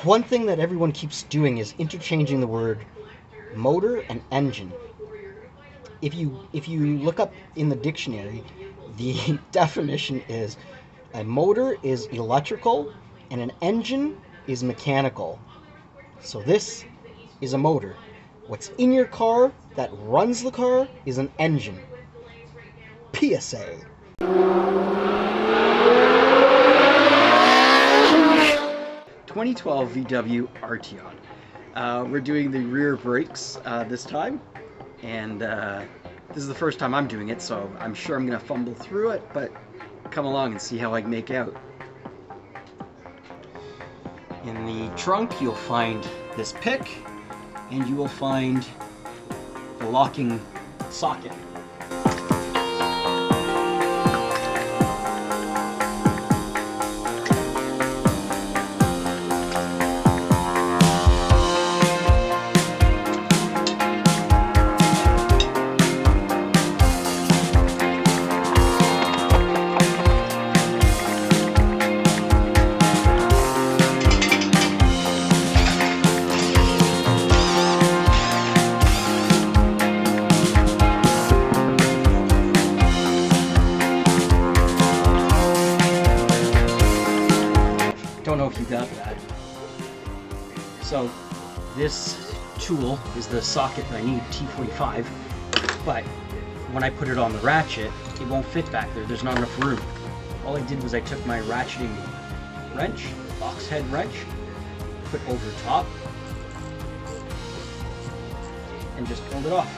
One thing that everyone keeps doing is interchanging the word motor and engine. If you look up in the dictionary, the definition is a motor is electrical and an engine is mechanical. So this is a motor. What's in your car that runs the car is an engine. PSA. 2012 VW Arteon. We're doing the rear brakes this time, and this is the first time I'm doing it, so I'm sure I'm going to fumble through it, but come along and see how I make out. In the trunk, you'll find this pick, and you will find the locking socket. Don't know if you got that. So this tool is the socket that I need, T45, but when I put it on the ratchet, it won't fit back there. There's not enough room. All I did was I took my ratcheting wrench, box head wrench, put over top, and just pulled it off.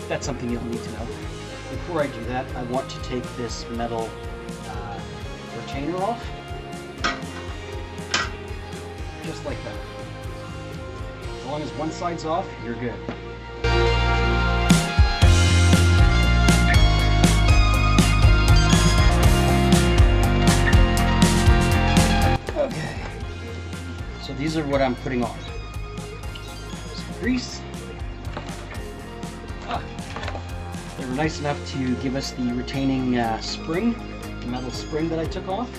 That's something you'll need to know. Before I do that, I want to take this metal retainer off, just like that. As long as one side's off, you're good. Okay, so these are what I'm putting on. Some grease. They were nice enough to give us the retaining spring, the metal spring that I took off.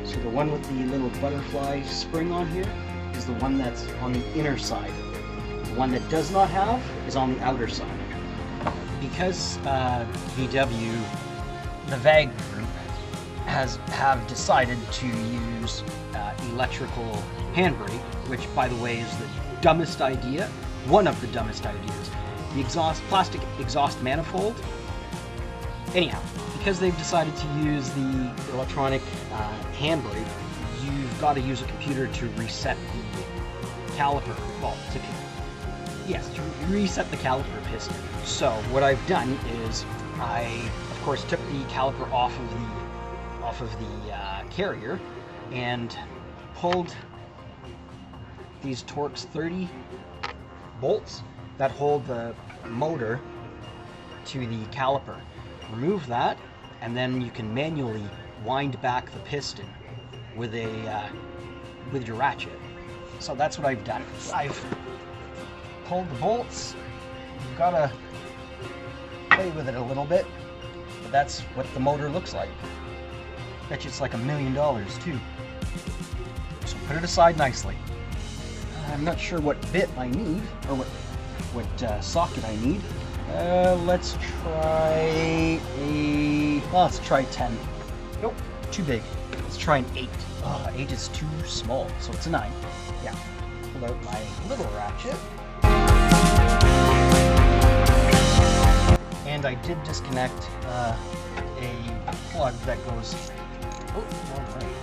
So the one with the little butterfly spring on here is the one that's on the inner side. The one that does not have is on the outer side. Because VW, the VAG group, have decided to use electrical handbrake, which by the way is the dumbest idea, one of the dumbest ideas. The plastic exhaust manifold. Anyhow, because they've decided to use the electronic handbrake, you've got to use a computer to reset the caliper. Well, to reset the caliper piston. So what I've done is I, of course, took the caliper off of the carrier and pulled these Torx 30 bolts that hold the motor to the caliper. Remove that, and then you can manually wind back the piston with your ratchet. So that's what I've done. I've pulled the bolts. You've got to play with it a little bit, but that's what the motor looks like. Bet you it's like $1 million too. So put it aside nicely. I'm not sure what bit I need, or what socket I need. Let's try 10. Nope, too big. Let's try an 8. 8 is too small, so it's a 9. Yeah. Pull out my little ratchet. And I did disconnect a plug that goes. Oh, all right.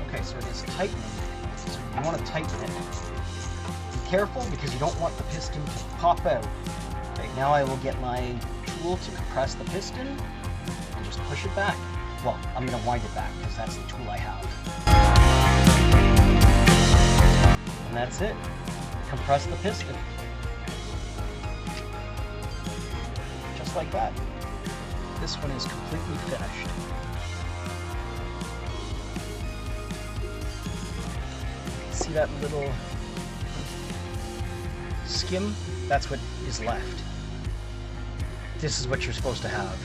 Okay, so it is tightening. So you want to tighten it. Be careful because you don't want the piston to pop out. Okay, now I will get my tool to compress the piston and just push it back. Well, I'm going to wind it back because that's the tool I have. And that's it. Compress the piston. Just like that. This one is completely finished. See that little skim? That's what is left. This is what you're supposed to have.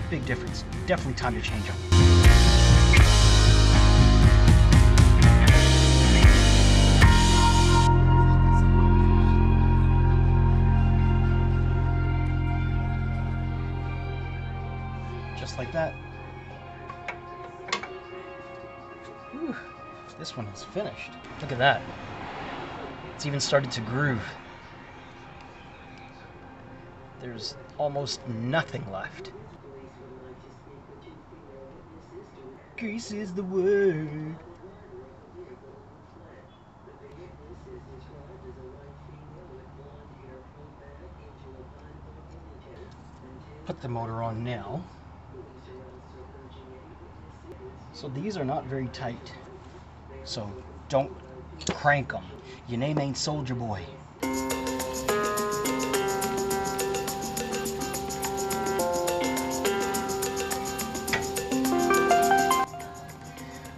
Big difference. Definitely time to change them. This one is finished. Look at that. It's even started to groove. There's almost nothing left. Grease is the word. Put the motor on now. So these are not very tight. So don't crank them. Your name ain't Soldier Boy.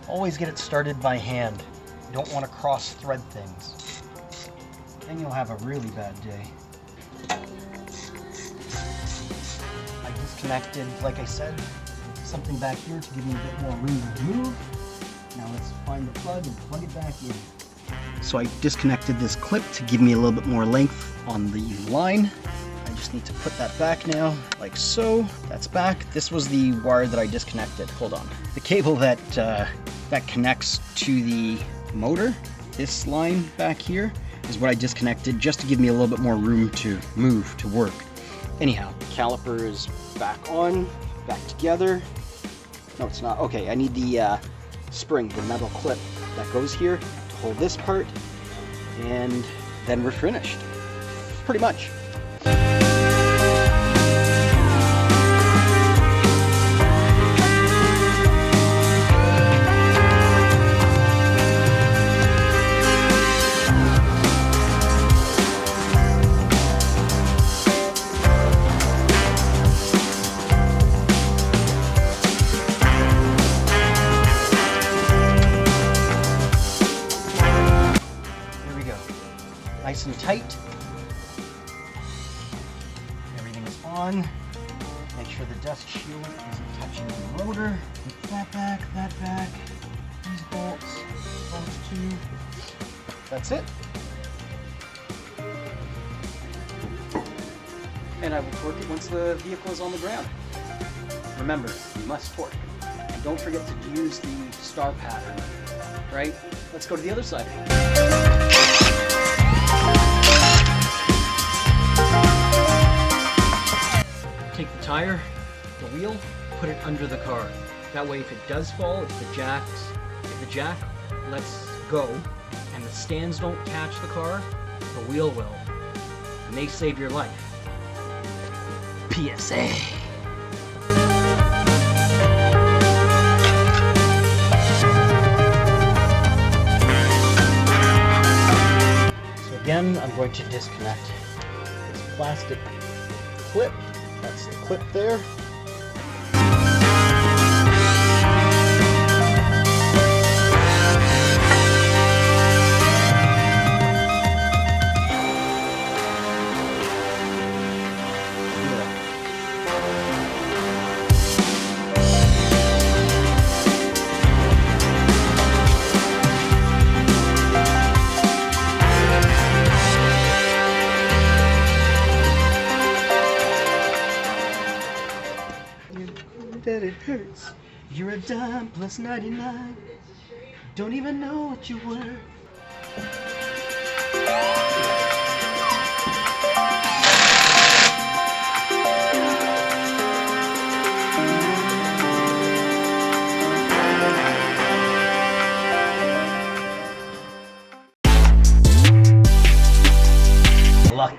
Always get it started by hand. You don't want to cross thread things. Then you'll have a really bad day. I disconnected, like I said, something back here to give me a bit more room to move. Now let's find the plug and plug it back in. So I disconnected this clip to give me a little bit more length on the line. I just need to put that back now, like so. That's back. This was the wire that I disconnected. Hold on. The cable that connects to the motor, this line back here, is what I disconnected just to give me a little bit more room to move, to work. Anyhow, caliper is back on, back together. No, it's not. Okay, I need the spring, the metal clip that goes here to hold this part, and then we're finished. Pretty much. Nice and tight. Everything is on. Make sure the dust shield isn't touching the rotor. Put that back, these bolts, those two. That's it. And I will torque it once the vehicle is on the ground. Remember, you must torque. And don't forget to use the star pattern, right? Let's go to the other side. Take the tire, the wheel, put it under the car. That way if it does fall, if the jack lets go and the stands don't catch the car, the wheel will. And they save your life. PSA. So again, I'm going to disconnect this plastic clip. That's the clip there. That it hurts. You're a dime plus 99. Don't even know what you were.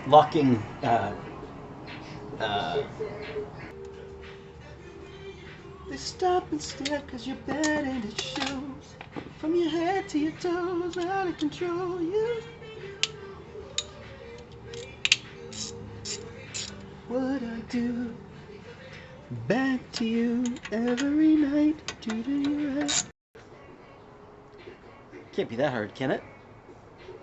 Locking they stop and stare cause you're bad and it shows. From your head to your toes, out of control, you. What I do back to you every night, do you right? Can't be that hard, can it?